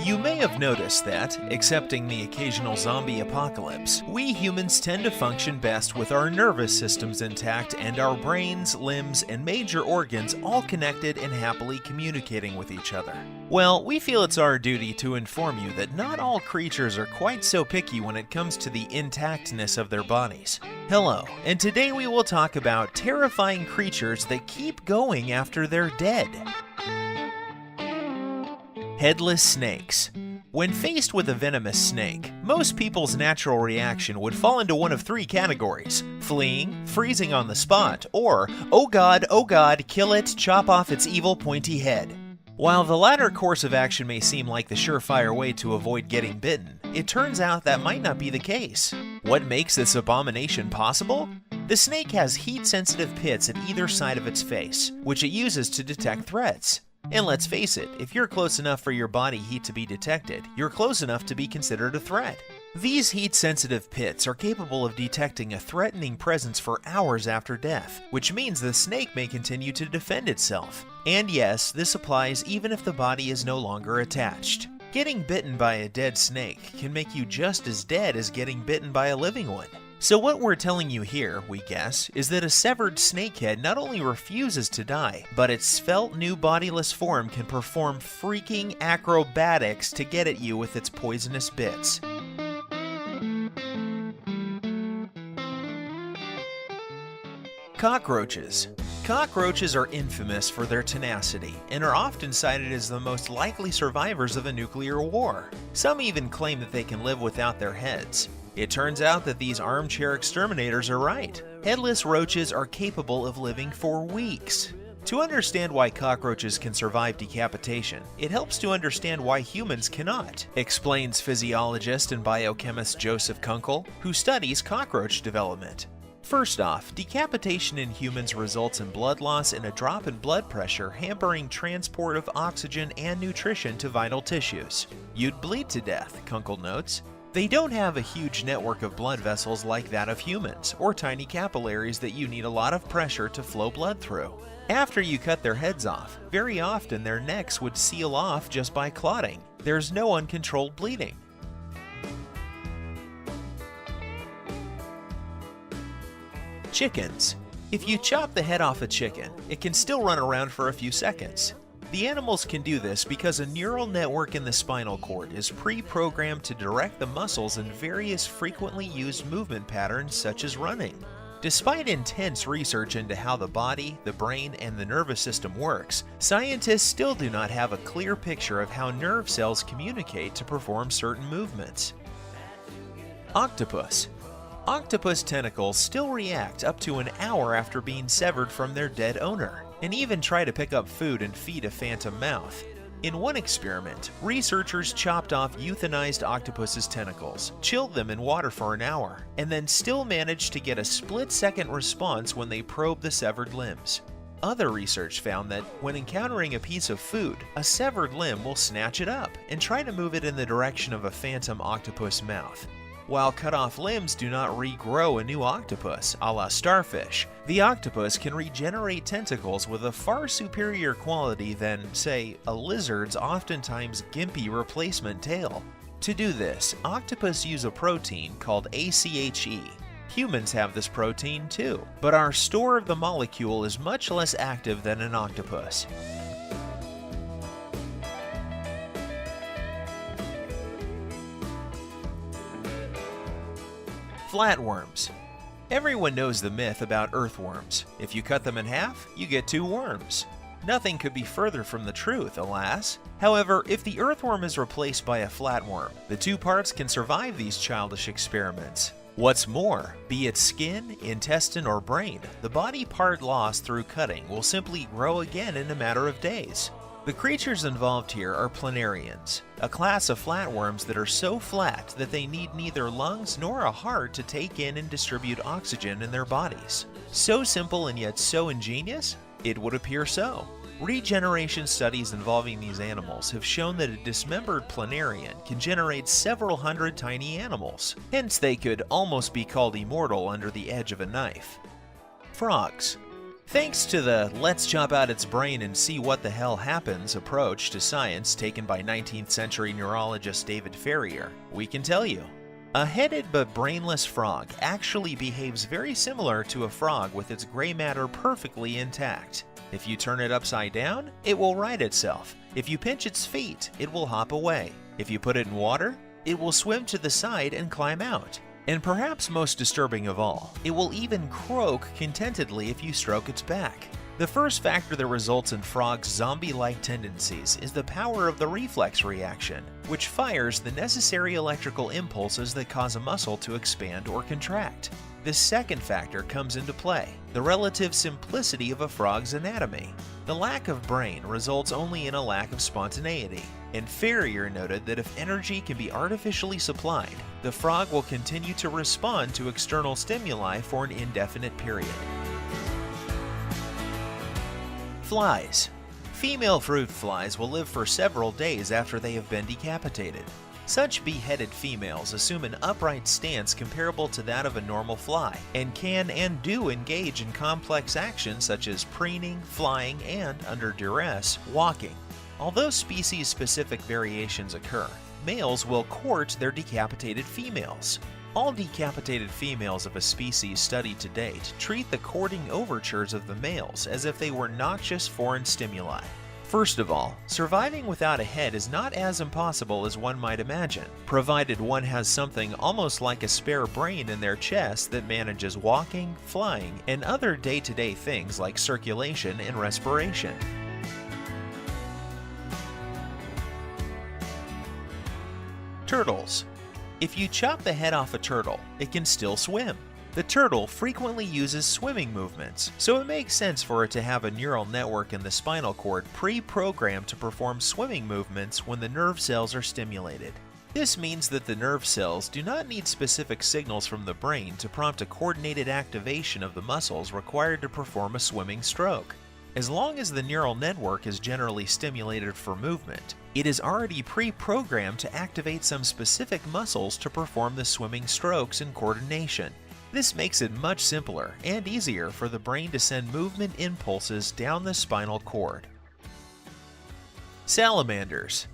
You may have noticed that, excepting the occasional zombie apocalypse, we humans tend to function best with our nervous systems intact and our brains, limbs, and major organs all connected and happily communicating with each other. Well, we feel it's our duty to inform you that not all creatures are quite so picky when it comes to the intactness of their bodies. Hello, and today we will talk about terrifying creatures that keep going after they're dead. Headless snakes. When faced with a venomous snake, most people's natural reaction would fall into one of three categories: fleeing, freezing on the spot, or, oh god, kill it, chop off its evil pointy head. While the latter course of action may seem like the surefire way to avoid getting bitten, it turns out that might not be the case. What makes this abomination possible? The snake has heat-sensitive pits at either side of its face, which it uses to detect threats. And let's face it, if you're close enough for your body heat to be detected, you're close enough to be considered a threat. These heat-sensitive pits are capable of detecting a threatening presence for hours after death, which means the snake may continue to defend itself. And yes, this applies even if the body is no longer attached. Getting bitten by a dead snake can make you just as dead as getting bitten by a living one. So what we're telling you here, we guess, is that a severed snakehead not only refuses to die, but its svelte new bodiless form can perform freaking acrobatics to get at you with its poisonous bits. Cockroaches. Cockroaches are infamous for their tenacity and are often cited as the most likely survivors of a nuclear war. Some even claim that they can live without their heads. It turns out that these armchair exterminators are right. Headless roaches are capable of living for weeks. To understand why cockroaches can survive decapitation, it helps to understand why humans cannot, explains physiologist and biochemist Joseph Kunkel, who studies cockroach development. First off, decapitation in humans results in blood loss and a drop in blood pressure, hampering transport of oxygen and nutrition to vital tissues. You'd bleed to death, Kunkel notes. They don't have a huge network of blood vessels like that of humans, or tiny capillaries that you need a lot of pressure to flow blood through. After you cut their heads off, very often their necks would seal off just by clotting. There's no uncontrolled bleeding. Chickens. If you chop the head off a chicken, it can still run around for a few seconds. The animals can do this because a neural network in the spinal cord is pre-programmed to direct the muscles in various frequently used movement patterns such as running. Despite intense research into how the body, the brain, and the nervous system works, scientists still do not have a clear picture of how nerve cells communicate to perform certain movements. Octopus. Octopus tentacles still react up to an hour after being severed from their dead owner, and even try to pick up food and feed a phantom mouth. In one experiment, researchers chopped off euthanized octopus's tentacles, chilled them in water for an hour, and then still managed to get a split-second response when they probed the severed limbs. Other research found that when encountering a piece of food, a severed limb will snatch it up and try to move it in the direction of a phantom octopus mouth. While cut-off limbs do not regrow a new octopus, a la starfish, the octopus can regenerate tentacles with a far superior quality than, say, a lizard's oftentimes gimpy replacement tail. To do this, octopus use a protein called ACHE. Humans have this protein too, but our store of the molecule is much less active than an octopus. Flatworms. Everyone knows the myth about earthworms. If you cut them in half, you get two worms. Nothing could be further from the truth, alas. However, if the earthworm is replaced by a flatworm, the two parts can survive these childish experiments. What's more, be it skin, intestine, or brain, the body part lost through cutting will simply grow again in a matter of days. The creatures involved here are planarians, a class of flatworms that are so flat that they need neither lungs nor a heart to take in and distribute oxygen in their bodies. So simple and yet so ingenious? It would appear so. Regeneration studies involving these animals have shown that a dismembered planarian can generate several hundred tiny animals. Hence they could almost be called immortal under the edge of a knife. Frogs. Thanks to the "let's chop out its brain and see what the hell happens" approach to science taken by 19th century neurologist David Farrier, we can tell you. A headed but brainless frog actually behaves very similar to a frog with its gray matter perfectly intact. If you turn it upside down, it will right itself. If you pinch its feet, it will hop away. If you put it in water, it will swim to the side and climb out. And perhaps most disturbing of all, it will even croak contentedly if you stroke its back. The first factor that results in frogs' zombie-like tendencies is the power of the reflex reaction, which fires the necessary electrical impulses that cause a muscle to expand or contract. The second factor comes into play, the relative simplicity of a frog's anatomy. The lack of brain results only in a lack of spontaneity, and Farrier noted that if energy can be artificially supplied, the frog will continue to respond to external stimuli for an indefinite period. Flies. Female fruit flies will live for several days after they have been decapitated. Such beheaded females assume an upright stance comparable to that of a normal fly, and can and do engage in complex actions such as preening, flying, and, under duress, walking. Although species-specific variations occur, males will court their decapitated females. All decapitated females of a species studied to date treat the courting overtures of the males as if they were noxious foreign stimuli. First of all, surviving without a head is not as impossible as one might imagine, provided one has something almost like a spare brain in their chest that manages walking, flying, and other day-to-day things like circulation and respiration. Turtles. If you chop the head off a turtle, it can still swim. The turtle frequently uses swimming movements, so it makes sense for it to have a neural network in the spinal cord pre-programmed to perform swimming movements when the nerve cells are stimulated. This means that the nerve cells do not need specific signals from the brain to prompt a coordinated activation of the muscles required to perform a swimming stroke. As long as the neural network is generally stimulated for movement, it is already pre-programmed to activate some specific muscles to perform the swimming strokes and coordination. This makes it much simpler and easier for the brain to send movement impulses down the spinal cord. Salamanders.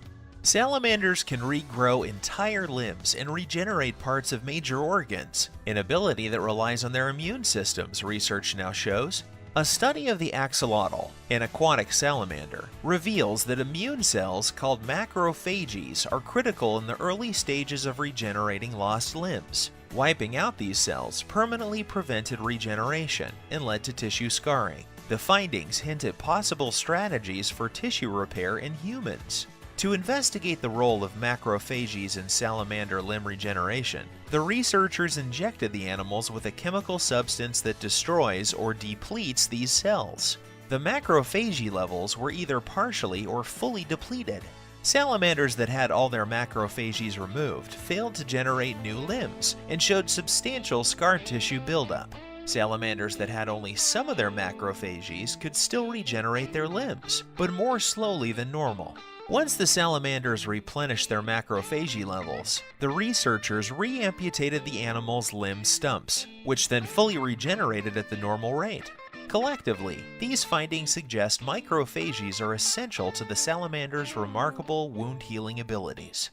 Salamanders can regrow entire limbs and regenerate parts of major organs, an ability that relies on their immune systems, research now shows. A study of the axolotl, an aquatic salamander, reveals that immune cells called macrophages are critical in the early stages of regenerating lost limbs. Wiping out these cells permanently prevented regeneration and led to tissue scarring. The findings hint at possible strategies for tissue repair in humans. To investigate the role of macrophages in salamander limb regeneration, the researchers injected the animals with a chemical substance that destroys or depletes these cells. The macrophagy levels were either partially or fully depleted. Salamanders that had all their macrophages removed failed to generate new limbs and showed substantial scar tissue buildup. Salamanders that had only some of their macrophages could still regenerate their limbs, but more slowly than normal. Once the salamanders replenished their macrophagy levels, the researchers re-amputated the animal's limb stumps, which then fully regenerated at the normal rate. Collectively, these findings suggest macrophages are essential to the salamander's remarkable wound-healing abilities.